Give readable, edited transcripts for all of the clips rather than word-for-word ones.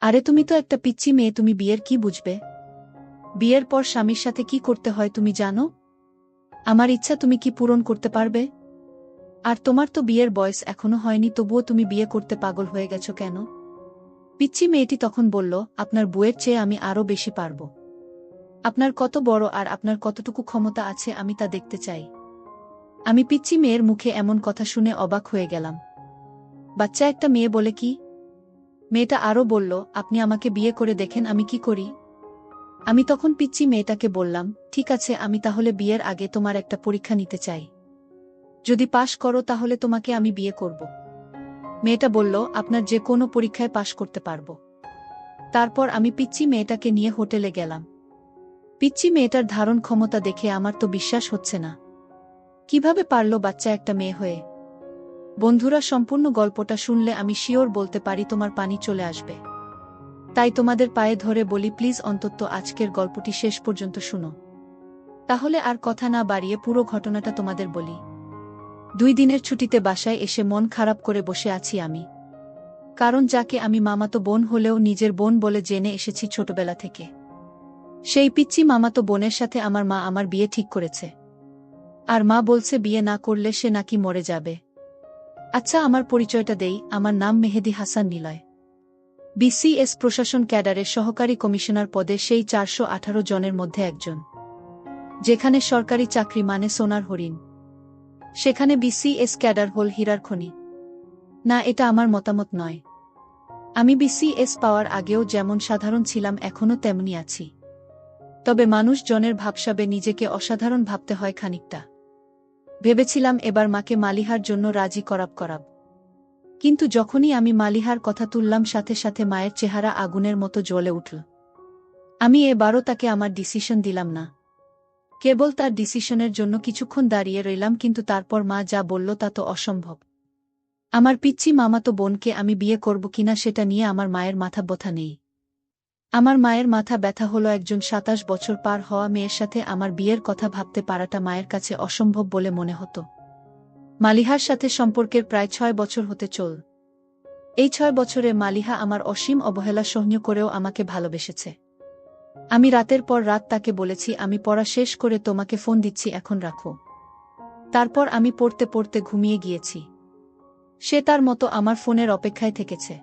আরে তুমি তো একটা পিচ্চি মেয়ে, তুমি বিয়ের কি বুঝবে? বিয়ের পর স্বামীর সাথে কি করতে হয় তুমি জানো? আমার ইচ্ছা তুমি কি পূরণ করতে পারবে? আর তোমার তো বিয়ের বয়স এখনো হয়নি, তবুও তুমি বিয়ে করতে পাগল হয়ে গেছো কেন? পিচ্চি মেয়েটি তখন বলল, আপনার বউয়ের চেয়ে আমি আরও বেশি পারব। আপনার কত বড় আর আপনার কতটুকু ক্ষমতা আছে আমি তা দেখতে চাই। আমি পিচ্চি মেয়ের মুখে এমন কথা শুনে অবাক হয়ে গেলাম। বাচ্চা একটা মেয়ে বলে কি? মেয়েটা আরও বলল, আপনি আমাকে বিয়ে করে দেখেন আমি কি করি। আমি তখন পিচ্চি মেয়েটাকে বললাম, ঠিক আছে, আমি তাহলে বিয়ের আগে তোমার একটা পরীক্ষা নিতে চাই। যদি পাশ করো তাহলে তোমাকে আমি বিয়ে করব। মেয়েটা বলল, আপনার যে কোনো পরীক্ষায় পাশ করতে পারবো। তারপর আমি পিচ্চি মেয়েটাকে নিয়ে হোটেলে গেলাম। পিচ্চি মেয়েটার ধারণ ক্ষমতা দেখে আমার তো বিশ্বাস হচ্ছে না। কিভাবে পারল বাচ্চা একটা মেয়ে হয়ে? বন্ধুরা, সম্পূর্ণ গল্পটা শুনলে আমি শিওর বলতে পারি তোমার পানি চলে আসবে। তাই তোমাদের পায়ে ধরে বলি, প্লিজ অন্তত আজকের গল্পটি শেষ পর্যন্ত শুনো। তাহলে আর কথা না বাড়িয়ে পুরো ঘটনাটা তোমাদের বলি। 2 দিনের ছুটিতে বাসায় এসে মন খারাপ করে বসে আছি আমি। কারণ যাকে আমি মামাতো বোন হলেও নিজের বোন বলে জেনে এসেছি ছোটবেলা থেকে, সেই পিচ্চি মামাতো বোনের সাথে আমার মা আমার বিয়ে ঠিক করেছে। আর মা বলছে বিয়ে না করলে সে নাকি মরে যাবে। আচ্ছা, আমার পরিচয়টা দেই, আমার নাম মেহেদী হাসান নিলয়। বিসিএস প্রশাসন ক্যাডারের সহকারী কমিশনার পদে সেই 418 জনের মধ্যে একজন। যেখানে সরকারি চাকরি মানে সোনার হরিণ, সেখানে বিসিএস ক্যাডার হল হীরার খনি। না, এটা আমার মতামত নয়। আমি বিসিএস পাওয়ার আগেও যেমন সাধারণ ছিলাম এখনও তেমনি আছি। তবে মানুষ জনের ভাবসাবে নিজেকে অসাধারণ ভাবতে হয় খানিকটা। ভেবেছিলাম এবার মাকে মালিহার জন্য রাজি করাব। কিন্তু যখনই আমি মালিহার কথা তুললাম সাথে সাথে মায়ের চেহারা আগুনের মতো জ্বলে উঠল। আমি এবারও তাকে আমার ডিসিশন দিলাম না। কেবল তার ডিসিশনের জন্য কিছুক্ষণ দাঁড়িয়ে রইলাম, কিন্তু তারপর মা যা বলল তা তো অসম্ভব। আমার পিচ্চি মামাতো বোনকে আমি বিয়ে করব কিনা সেটা নিয়ে আমার মায়ের মাথা ব্যথা নেই। আমার মায়ের মাথা ব্যথা হলো একজন 27 বছর পার হওয়া মেয়ের সাথে আমার বিয়ের কথা ভাবতে পারাটা মায়ের কাছে অসম্ভব বলে মনে হতো। মালিহার সাথে সম্পর্কের প্রায় 6 বছর হতে চল। এই 6 বছরে মালিহা আমার অসীম অবহেলা সহ্য করেও আমাকে ভালোবেসেছে। আমি রাতের পর রাত তাকে বলেছি, আমি পড়া শেষ করে তোমাকে ফোন দিচ্ছি, এখন রাখো। তারপর আমি পড়তে পড়তে ঘুমিয়ে গিয়েছি। সে তার মতো আমার ফোনের অপেক্ষায় থেকেছে।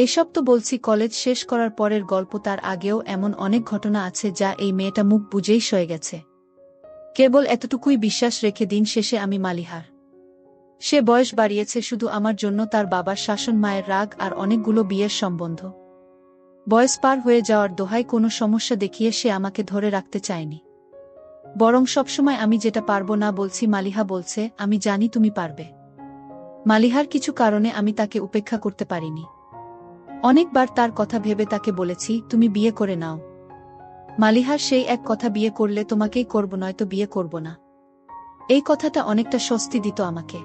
এসব তো বলছি কলেজ শেষ করার পরের গল্প, তার আগেও এমন অনেক ঘটনা আছে যা এই মেয়েটা মুখ বুঝেই সয়ে গেছে। কেবল এতটুকুই বিশ্বাস রেখে দিন শেষে আমি মালিহার। সে বয়স বাড়িয়েছে শুধু আমার জন্য, তার বাবার শাসন, মায়ের রাগ আর অনেকগুলো বিয়ের সম্বন্ধ। বয়স পার হয়ে যাওয়ার দোহায় কোনো সমস্যা দেখিয়ে সে আমাকে ধরে রাখতে চায়নি। বরং সবসময় আমি যেটা পারবো না বলছি, মালিহা বলছে, আমি জানি তুমি পারবে। মালিহার কিছু কারণে আমি তাকে উপেক্ষা করতে পারিনি। অনেকবার তার কথা ভেবে তাকে বলেছি, তুমি বিয়ে করে নাও। মালিহার সেই এক কথা, বিয়ে করলে তোমাকেই করব, নয়তো বিয়ে করব না। এই কথাটা অনেকটা স্বস্তি দিত আমাকে।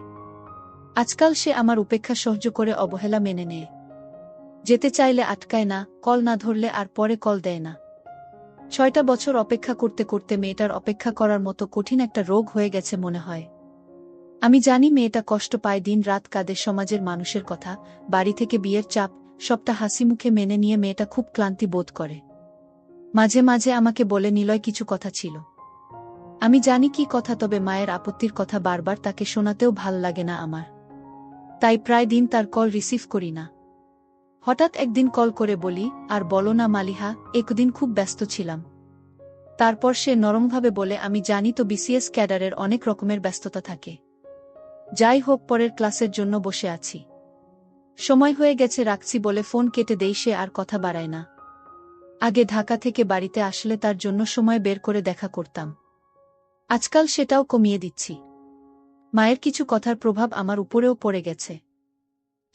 আজকাল সে আমার উপেক্ষা সহ্য করে অবহেলা মেনে নেয়। যেতে চাইলে আটকায় না, কল না ধরলে আর পরে কল দেয় না। 6টা বছর অপেক্ষা করতে করতে মেয়েটার অপেক্ষা করার মতো কঠিন একটা রোগ হয়ে গেছে মনে হয়। আমি জানি মেয়েটা কষ্ট পায়, দিন রাত কাঁদে, সমাজের মানুষের কথা, বাড়ি থেকে বিয়ের চাপ, সবটা হাসি মুখে মেনে নিয়ে মেয়েটা খুব ক্লান্তি বোধ করে। মাঝে মাঝে আমাকে বলে, নিলয়, কিছু কথা ছিল। আমি জানি কি কথা, তবে মায়ের আপত্তির কথা বারবার তাকে শোনাতেও ভাল লাগে না আমার। তাই প্রায় দিন তার কল রিসিভ করি না। হঠাৎ একদিন কল করে বলি, আর বলো না মালিহা, একদিন খুব ব্যস্ত ছিলাম। তারপর সে নরমভাবে বলে, আমি জানি তো, বিসিএস ক্যাডারের অনেক রকমের ব্যস্ততা থাকে। যাই হোক, পরের ক্লাসের জন্য বসে আছি। সময় হয়ে গেছে, রাখছি বলে ফোন কেটে দেই। সে আর কথা বাড়ায় না। আগে ঢাকা থেকে বাড়িতে আসলে তার জন্য সময় বের করে দেখা করতাম। আজকাল সেটাও কমিয়ে দিচ্ছি। মায়ের কিছু কথার প্রভাব আমার উপরেও পড়ে গেছে।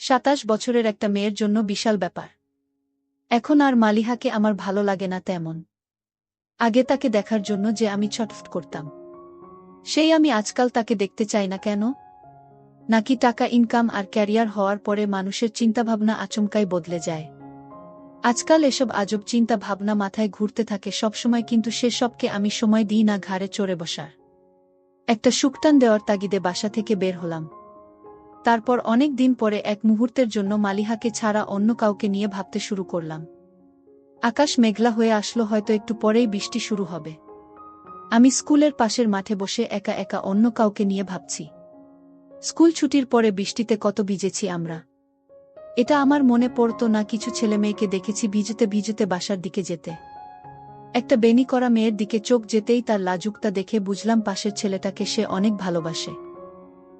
27 বছরের একটা মেয়ের জন্য বিশাল ব্যাপার। এখন আর মালিহাকে আমার ভালো লাগে না তেমন। আগে তাকে দেখার জন্য যে আমি ছটফট করতাম, সেই আমি আজকাল তাকে দেখতে চাই না কেন? নাকি টাকা ইনকাম আর ক্যারিয়ার হওয়ার পরে মানুষের চিন্তাভাবনা আচমকাই বদলে যায়? আজকাল এসব আজব চিন্তা ভাবনা মাথায় ঘুরতে থাকে সবসময়, কিন্তু সেসবকে আমি সময় দিই না ঘাড়ে চড়ে বসার। একটা সুকটান দেওয়ার তাগিদে বাসা থেকে বের হলাম। তারপর অনেক দিন পরে এক মুহূর্তের জন্য মালিহাকে ছাড়া অন্য কাউকে নিয়ে ভাবতে শুরু করলাম। আকাশ মেঘলা হয়ে আসলো, হয়তো একটু পরেই বৃষ্টি শুরু হবে। আমি স্কুলের পাশের মাঠে বসে একা একা অন্য কাউকে নিয়ে ভাবছি। স্কুল ছুটির পরে বৃষ্টিতে কত ভিজেছি আমরা। এটা আমার মনে পড়তো না কিছু ছেলেমেয়েকে দেখেছি ভিজতে ভিজতে বাসার দিকে যেতে। একটা বেনি করা মেয়ের দিকে চোখ যেতেই তার লাজুকতা দেখে বুঝলাম পাশের ছেলেটাকে সে অনেক ভালোবাসে।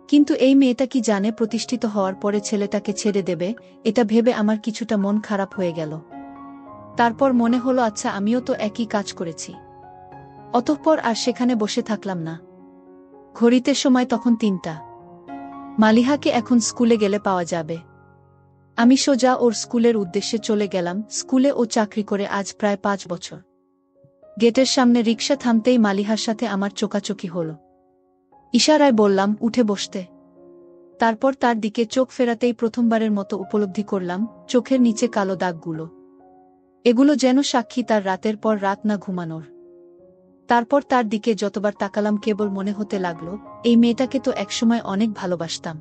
কিন্তু এই মেয়েটা কি জানে প্রতিষ্ঠিত হওয়ার পরে ছেলেটাকে ছেড়ে দেবে? এটা ভেবে আমার কিছুটা মন খারাপ হয়ে গেল। তারপর মনে হলো আচ্ছা, আমিও তো একই কাজ করেছি। অতঃপর আর সেখানে বসে থাকলাম না। ঘড়িতে সময় তখন ৩টা। মালিহাকে এখন স্কুলে গেলে পাওয়া যাবে। আমি সোজা ওর স্কুলের উদ্দেশ্যে চলে গেলাম। স্কুলে ও চাকরি করে আজ প্রায় ৫ বছর। গেটের সামনে রিকশা থামতেই মালিহার সাথে আমার চোকাচোকি হল। ইশারায় বললাম উঠে বসতে। তারপর তার দিকে চোখ ফেরাতেই প্রথমবারের মতো উপলব্ধি করলাম চোখের নিচে কালো দাগগুলো। এগুলো যেন সাক্ষী তার রাতের পর রাত না ঘুমানোর। তারপর তার দিকে যতবার তাকালাম কেবল মনে হতে লাগলো এই মেয়েটাকে তো একসময় অনেক ভালোবাসতাম।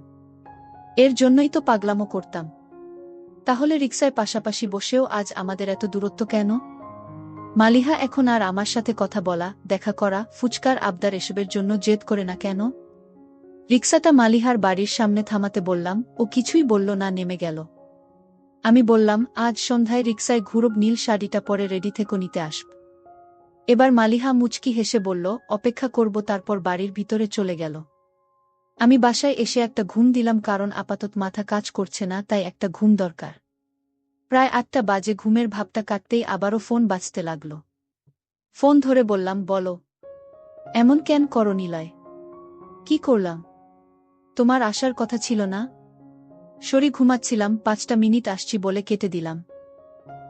এর জন্যই তো পাগলামো করতাম। তাহলে রিকশায় পাশাপাশি বসেও আজ আমাদের এত দূরত্ব কেন? মালিহা এখন আর আমার সাথে কথা বলা, দেখা করা, ফুচকার আবদার এসবের জন্য জেদ করে না কেন? রিকশাটা মালিহার বাড়ির সামনে থামাতে বললাম, ও কিছুই বলল না, নেমে গেল। আমি বললাম আজ সন্ধ্যায় রিকশায় ঘুরব, নীল শাড়িটা পরে রেডি থেকে নিতে আসব। এবার মালিহা মুচকি হেসে বলল অপেক্ষা করব, তারপর বাড়ির ভিতরে চলে গেল। আমি বাসায় এসে একটা ঘুম দিলাম, কারণ আপাতত মাথা কাজ করছে না, তাই একটা ঘুম দরকার। প্রায় ৮টা বাজে। ঘুমের ভাবটা কাটতেই আবারও ফোন বাজতে লাগল। ফোন ধরে বললাম বলো। এমন কেন করো নিলয়? কি করলাম? তোমার আসার কথা ছিল না? সরি, ঘুমাচ্ছিলাম। ৫টা মিনিট আসছি বলে কেটে দিলাম।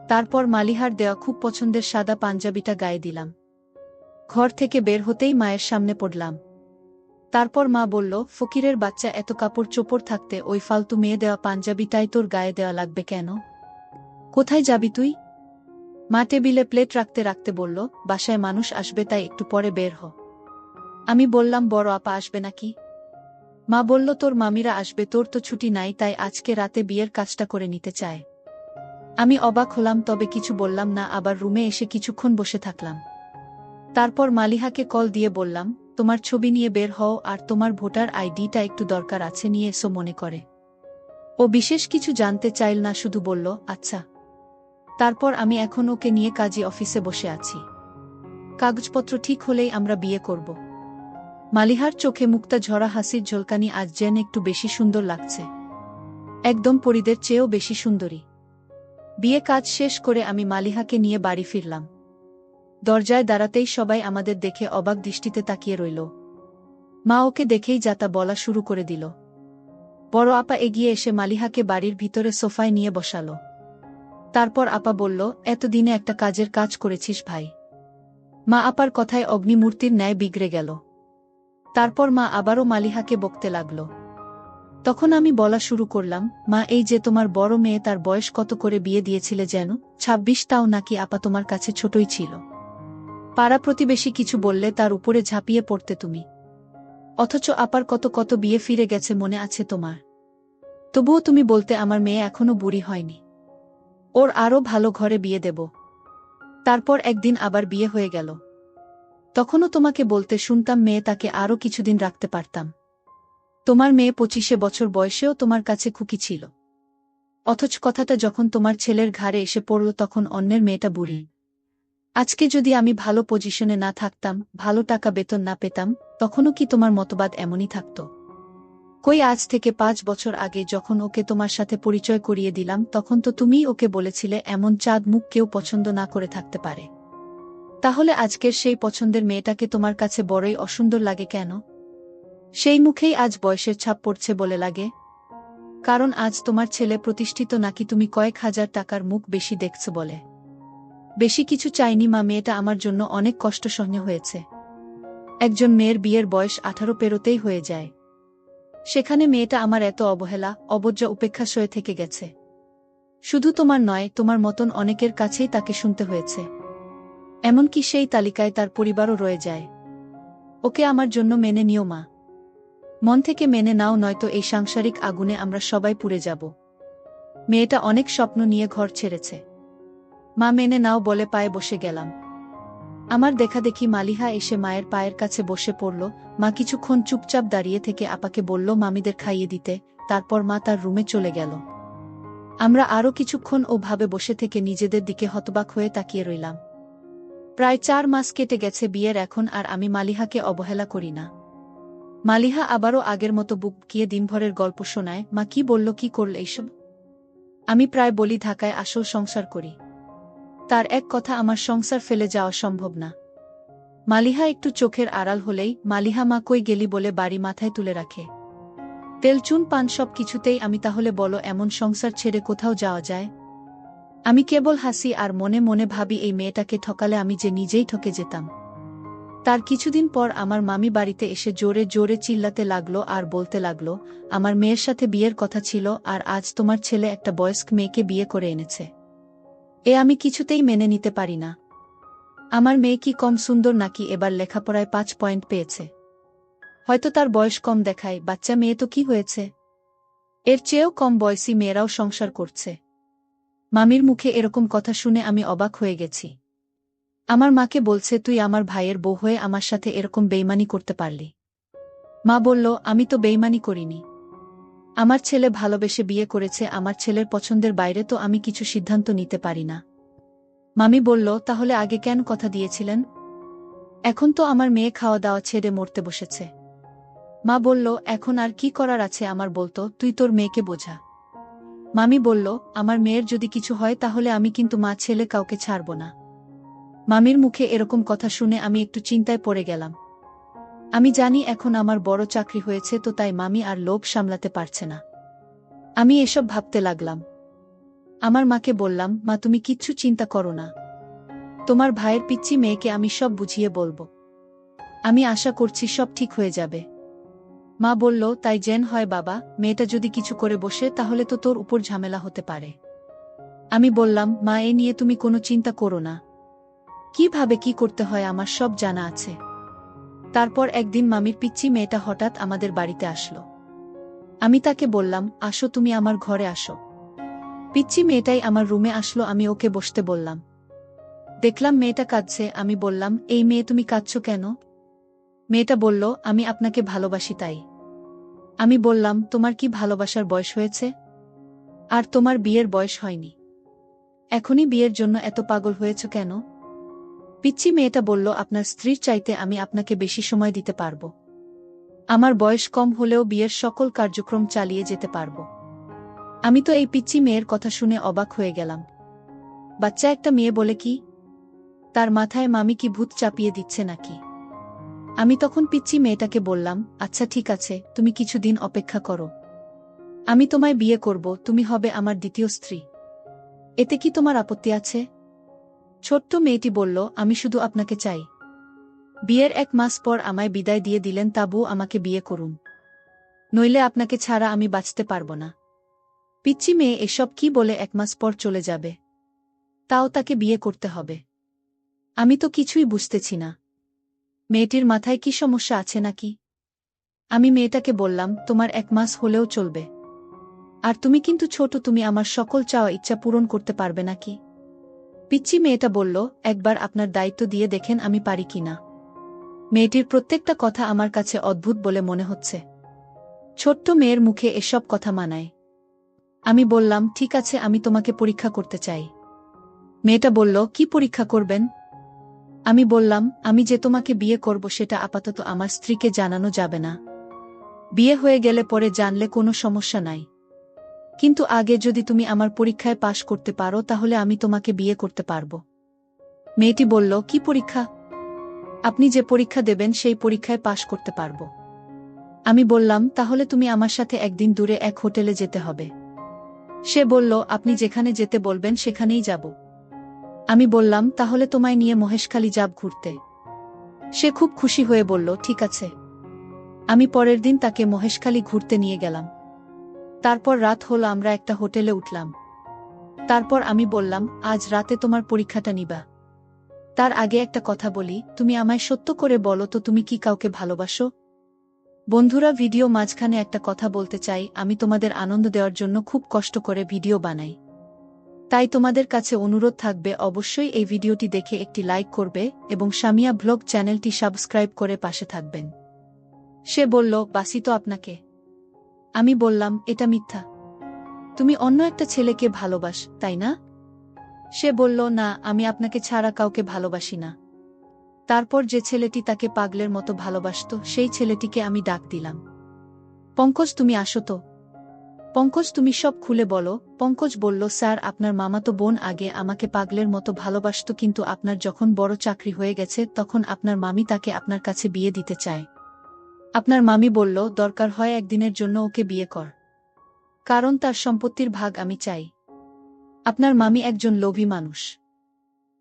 তারপর মালিহার দেওয়া খুব পছন্দের সাদা পাঞ্জাবিটা গায়ে দিলাম। ঘর থেকে বের হতেই মায়ের সামনে পড়লাম। তারপর মা বলল ফকিরের বাচ্চা, এত কাপড় চোপড় থাকতে ওই ফালতু মেয়ে দেওয়া পাঞ্জাবিটাই তোর গায়ে দেওয়া লাগবে কেন? কোথায় যাবি তুই? মা টেবিলে প্লেট রাখতে রাখতে বলল বাসায় মানুষ আসবে, তাই একটু পরে বের হ। আমি বললাম বড় আপা আসবে নাকি? মা বলল তোর মামিরা আসবে, তোর তো ছুটি নাই, তাই আজকে রাতে বিয়ের কাজটা করে নিতে চায়। আমি অবাক হলাম, তবে কিছু বললাম না। আবার রুমে এসে কিছুক্ষণ বসে থাকলাম। তারপর মালিহাকে কল দিয়ে বললাম তোমার ছবি নিয়ে বের হও, আর তোমার ভোটার আইডিটা একটু দরকার আছে, নিয়ে এসো মনে করে। ও বিশেষ কিছু জানতে চাইল না, শুধু বলল আচ্ছা। তারপর আমি এখন ওকে নিয়ে কাজী অফিসে বসে আছি। কাগজপত্র ঠিক হলেই আমরা বিয়ে করব। মালিহার চোখে মুক্তা ঝরা হাসির ঝলকানি আজ যেন একটু বেশি সুন্দর লাগছে। একদম পরীদের চেয়েও বেশি সুন্দরী। বিয়ে কাজ শেষ করে আমি মালিহাকে নিয়ে বাড়ি ফিরলাম। দরজায় দাঁড়াতেই সবাই আমাদের দেখে অবাক দৃষ্টিতে তাকিয়ে রইল। মা ওকে দেখেই যাতা বলা শুরু করে দিল। বড় আপা এগিয়ে এসে মালিহাকে বাড়ির ভিতরে সোফায় নিয়ে বসালো। তারপর আপা বলল এতদিনে একটা কাজের কাজ করেছিস ভাই। মা আপার কথায় অগ্নিমূর্তির ন্যায় বিগড়ে গেল। তারপর মা আবারও মালিহাকে বকতে লাগল। তখন আমি বলা শুরু করলাম মা, এই যে তোমার বড় মেয়ে, তার বয়স কত করে বিয়ে দিয়েছিলে যেন? ২৬। তাও নাকি আপা তোমার কাছে ছোটই ছিল? পাড়া প্রতিবেশী কিছু বললে তার উপরে ঝাঁপিয়ে পড়তে তুমি। অথচ আপার কত কত বিয়ে ফিরে গেছে, মনে আছে তোমার? তবুও তুমি বলতে আমার মেয়ে এখনো বুড়ি হয়নি, ওর আরও ভালো ঘরে বিয়ে দেব। তারপর একদিন আবার বিয়ে হয়ে গেল। তখনও তোমাকে বলতে শুনতাম মেয়ে তাকে আরও কিছুদিন রাখতে পারতাম। তোমার মেয়ে ২৫ বছর বয়সেও তোমার কাছে খুকি ছিল। অথচ কথাটা যখন তোমার ছেলের ঘাড়ে এসে পড়ল তখন অন্যের মেয়েটা বুড়ি। আজকে যদি আমি ভালো পজিশনে না থাকতাম, ভালো টাকা বেতন না পেতাম, তখনও কি তোমার মতবাদ এমনই থাকত? কই, আজ থেকে ৫ বছর আগে যখন ওকে তোমার সাথে পরিচয় করিয়ে দিলাম তখন তো তুমিই ওকে বলেছিলে এমন চাঁদ মুখ কেউ পছন্দ না করে থাকতে পারে। তাহলে আজকের সেই পছন্দের মেয়েটাকে তোমার কাছে বড়ই অসুন্দর লাগে কেন? সেই মুখেই আজ বয়সের ছাপ পড়ছে বলে লাগে? কারণ আজ তোমার ছেলে প্রতিষ্ঠিত, নাকি তুমি কয়েক হাজার টাকার মুখ বেশি দেখছ বলে? বেশি কিছু চাইনি মা, মেয়েটা আমার জন্য অনেক কষ্ট সহ্য হয়েছে। একজন মেয়ের বিয়ের বয়স ১৮ পেরোতেই হয়ে যায়। সেখানে মেয়েটা আমার এত অবহেলা, অবজ্ঞা, উপেক্ষা সয়ে থেকে গেছে। শুধু তোমার নয়, তোমার মতন অনেকের কাছেই তাকে শুনতে হয়েছে। এমনকি সেই তালিকায় তার পরিবারও রয়ে যায়। ওকে আমার জন্য মেনে নিও মা। মন থেকে মেনে নাও, নয়তো এই সাংসারিক আগুনে আমরা সবাই পুড়ে যাব। মেয়েটা অনেক স্বপ্ন নিয়ে ঘর ছেড়েছে। মা মেনে নাও বলে পায়ে বসে গেলাম। আমার দেখা দেখি মালিহা এসে মায়ের পায়ের কাছে বসে পড়ল। মা কিছুক্ষণ চুপচাপ দাঁড়িয়ে থেকে আপাকে বলল মামিদের খাইয়ে দিতে, তারপর মা তার রুমে চলে গেল। আমরা আরও কিছুক্ষণ ওভাবে বসে থেকে নিজেদের দিকে হতবাক হয়ে তাকিয়ে রইলাম। প্রায় 4 মাস কেটে গেছে বিয়ের এখন, আর আমি মালিহাকে অবহেলা করি না। মালিহা আবারও আগের মতো বুক গিয়ে দিনভরের গল্প শোনায়। মা কি বলল, কি করল এইসব? আমি প্রায় বলি ঢাকায় আসল সংসার করি। তার এক কথা আমার সংসার ফেলে যাওয়া সম্ভব না। মালিহা একটু চোখের আড়াল হলেই, মালিহা মা কই গেলি বলে বাড়ি মাথায় তুলে রাখে। তেল চুন পান সব কিছুতেই আমি, তাহলে বলো এমন সংসার ছেড়ে কোথাও যাওয়া যায়? আমি কেবল হাসি আর মনে মনে ভাবি এই মেয়েটাকে ঠকালে আমি যে নিজেই ঠকে যেতাম। তার কিছুদিন পর আমার মামি বাড়িতে এসে জোরে জোরে চিল্লাতে লাগলো আর বলতে লাগলো, আমার মেয়ের সাথে বিয়ের কথা ছিল আর আজ তোমার ছেলে একটা বয়স্ক মেয়েকে বিয়ে করে এনেছে। আমি কিছুতেই মেনে নিতে পারি না। আমার মেয়ে কি কম সুন্দর নাকি এবার লেখাপড়ায় 5 পয়েন্ট পেয়েছে? হয়তো তার বয়স কম দেখায়, বাচ্চা মেয়ে তো কি হয়েছে? এর চেয়েও কম বয়সী মেয়েরাও সংসার করছে। মামির মুখে এরকম কথা শুনে আমি অবাক হয়ে গেছি। আমার মাকে বলছে, তুই আমার ভাইয়ের বউ হয়ে আমার সাথে এরকম বেইমানি করতে পারলি? মা বলল, আমি তো বেইমানি করিনি। আমার ছেলে ভালোবেসে বিয়ে করেছে, আমার ছেলের পছন্দের বাইরে তো আমি কিছু সিদ্ধান্ত নিতে পারি না। মামি বলল, তাহলে আগে কেন কথা দিয়েছিলেন? এখন তো আমার মেয়ে খাওয়া দাওয়া ছেড়ে মরতে বসেছে। মা বলল, এখন আর কি করার আছে আমার বলতো, তুই তোর মেয়েকে বোঝা। মামি বলল, আমার মেয়ের যদি কিছু হয় তাহলে আমি কিন্তু মা ছেলে কাউকে ছাড়ব না। মামির মুখে এরকম কথা শুনে আমি একটু চিন্তায় পড়ে গেলাম। আমি জানি এখন আমার বড় চাকরি হয়েছে, তো তাই মামি আর লোভ সামলাতে পারছে না। আমি এসব ভাবতে লাগলাম। আমার মাকে বললাম, মা তুমি কিচ্ছু চিন্তা করো না। তোমার ভাইয়ের পিচ্চি মেয়েকে আমি সব বুঝিয়ে বলবো। আমি আশা করছি সব ঠিক হয়ে যাবে। মা বলল, তাই যেন হয় বাবা, মেয়েটা যদি কিছু করে বসে তাহলে তো তোর উপর ঝামেলা হতে পারে। আমি বললাম, মা এ নিয়ে তুমি কোনো চিন্তা করো না। কিভাবে কি করতে হয় আমার সব জানা আছে। তারপর একদিন মামির পিচ্চি মেয়েটা হঠাৎ আমাদের বাড়িতে আসলো। আমি তাকে বললাম, আসো তুমি আমার ঘরে আসো। পিচ্চি মেয়েটাই আমার রুমে আসলো, আমি ওকে বসতে বললাম। দেখলাম মেয়েটা কাঁদছে। আমি বললাম, এই মেয়ে তুমি কাঁদছো কেন? মেয়েটা বলল, আমি আপনাকে ভালোবাসি তাই। আমি বললাম, তোমার কি ভালোবাসার বয়স হয়েছে? আর তোমার বিয়ের বয়স হয়নি। এখনই বিয়ের জন্য এত পাগল হয়েছ কেন? পিচ্চি মেয়েটা বলল, আপনার স্ত্রীর চাইতে আমি আপনাকে বেশি সময় দিতে পারব। আমার বয়স কম হলেও বিয়ের সকল কার্যক্রম চালিয়ে যেতে পারব। আমি তো এই পিচ্চি মেয়ের কথা শুনে অবাক হয়ে গেলাম। বাচ্চা একটা মেয়ে বলে কি? তার মাথায় মামি কি ভূত চাপিয়ে দিচ্ছে নাকি? আমি তখন পিচ্চি মেয়েটাকে বললাম, আচ্ছা ঠিক আছে, তুমি কিছুদিন অপেক্ষা করো। আমি তোমায় বিয়ে করব, তুমি হবে আমার দ্বিতীয় স্ত্রী। এতে কি তোমার আপত্তি আছে? ছোট্ট মেয়েটি বলল, আমি শুধু আপনাকে চাই। বিয়ের 1 মাস পর আমায় বিদায় দিয়ে দিলেন, তাবু আমাকে বিয়ে করুন। নইলে আপনাকে ছাড়া আমি বাঁচতে পারব না। পিচ্চি মেয়ে এসব কি বলে 1 মাস পর চলে যাবে? তাও তাকে বিয়ে করতে হবে? আমি তো কিছুই বুঝতেছি না। মেয়েটির মাথায় কি সমস্যা আছে নাকি? আমি মেয়েটাকে বললাম, তোমার 1 মাস হলেও চলবে। আর তুমি কিন্তু ছোট, তুমি আমার সকল চাওয়া ইচ্ছা পূরণ করতে পারবে নাকি? পিচ্চি মেয়েটা বলল, একবার আপনার দায়িত্ব দিয়ে দেখেন আমি পারি কিনা। মেয়েটির প্রত্যেকটা কথা আমার কাছে অদ্ভুত বলে মনে হচ্ছে। ছোট্ট মেয়ের মুখে এসব কথা মানায়? আমি বললাম, ঠিক আছে, আমি তোমাকে পরীক্ষা করতে চাই। মেয়েটা বলল, কি পরীক্ষা করবেন? আমি বললাম, আমি যে তোমাকে বিয়ে করব সেটা আপাতত আমার স্ত্রীকে জানানো যাবে না। বিয়ে হয়ে গেলে পরে জানলে কোনো সমস্যা নাই। কিন্তু আগে যদি তুমি আমার পরীক্ষায় পাশ করতে পারো তাহলে আমি তোমাকে বিয়ে করতে পারব। মেয়েটি বলল, কি পরীক্ষা? আপনি যে পরীক্ষা দেবেন সেই পরীক্ষায় পাশ করতে পারব। আমি বললাম, তাহলে তুমি আমার সাথে একদিন দূরে এক হোটেলে যেতে হবে। সে বলল, আপনি যেখানে যেতে বলবেন সেখানেই যাব। আমি বললাম, তাহলে তোমায় নিয়ে মহেশখালী যাব ঘুরতে। সে খুব খুশি হয়ে বলল, ঠিক আছে। আমি পরের দিন তাকে মহেশখালী ঘুরতে নিয়ে গেলাম। তারপর রাত হলো, আমরা একটা হোটেলে উঠলাম। তারপর আমি বললাম, আজ রাতে তোমার পরীক্ষাটা নিবা। তার আগে একটা কথা বলি, তুমি আমায় সত্য করে বলো তো, তুমি কি কাউকে ভালোবাসো? বন্ধুরা, ভিডিও মাঝখানে একটা কথা বলতে চাই। আমি তোমাদের আনন্দ দেওয়ার জন্য খুব কষ্ট করে ভিডিও বানাই। তাই তোমাদের কাছে অনুরোধ থাকবে অবশ্যই এই ভিডিওটি দেখে একটি লাইক করবে এবং সামিয়া ব্লগ চ্যানেলটি সাবস্ক্রাইব করে পাশে থাকবেন। সে বলল, বাসি তো আপনাকে। আমি বললাম, এটা মিথ্যা। তুমি অন্য একটা ছেলেকে ভালোবাস, তাই না? সে বলল, না, আমি আপনাকে ছাড়া কাউকে ভালোবাসি না। তারপর যে ছেলেটি তাকে পাগলের মতো ভালোবাসত সেই ছেলেটিকে আমি ডাক দিলাম। পঙ্কজ, তুমি আসো তো। পঙ্কজ, তুমি সব খুলে বলো। পঙ্কজ বলল, স্যার, আপনার মামাতো বোন আগে আমাকে পাগলের মতো ভালোবাসত, কিন্তু আপনার যখন বড় চাকরি হয়ে গেছে তখন আপনার মামি তাকে আপনার কাছে বিয়ে দিতে চায়। আপনার মামি বলল, দরকার হয় একদিনের জন্য ওকে বিয়ে কর, কারণ তার সম্পত্তির ভাগ আমি চাই। আপনার মামি একজন লোভী মানুষ।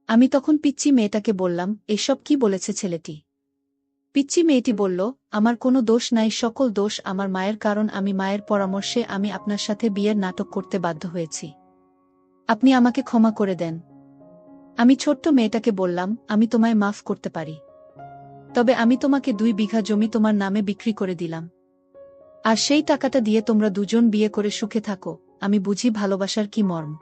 আমি তখন পিচ্চি মেয়েটাকে বললাম, এসব কি বলেছে ছেলেটি? পিচ্চি মেয়েটি বলল, আমার কোনো দোষ নাই, সকল দোষ আমার মায়ের, কারণ আমি মায়ের পরামর্শে আমি আপনার সাথে বিয়ের নাটক করতে বাধ্য হয়েছি। আপনি আমাকে ক্ষমা করে দেন। আমি ছোট্ট মেয়েটাকে বললাম, আমি তোমায় মাফ করতে পারি, তবে আমি তোমাকে 2 বিঘা জমি তোমার নামে বিক্রি করে দিলাম, আর সেই টাকাটা দিয়ে তোমরা দুজন বিয়ে করে সুখে থাকো। আমি বুঝি ভালোবাসার কি মর্ম।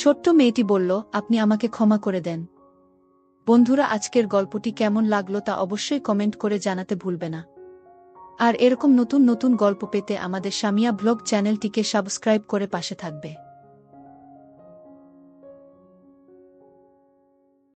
ছোট্ট মেয়েটি বলল, আপনি আমাকে ক্ষমা করে দেন। বন্ধুরা, আজকের গল্পটি কেমন লাগলো তা অবশ্যই কমেন্ট করে জানাতে ভুলবে না। আর এরকম নতুন নতুন গল্প পেতে আমাদের সামিয়া ব্লগ চ্যানেলটিকে সাবস্ক্রাইব করে পাশে থাকবে।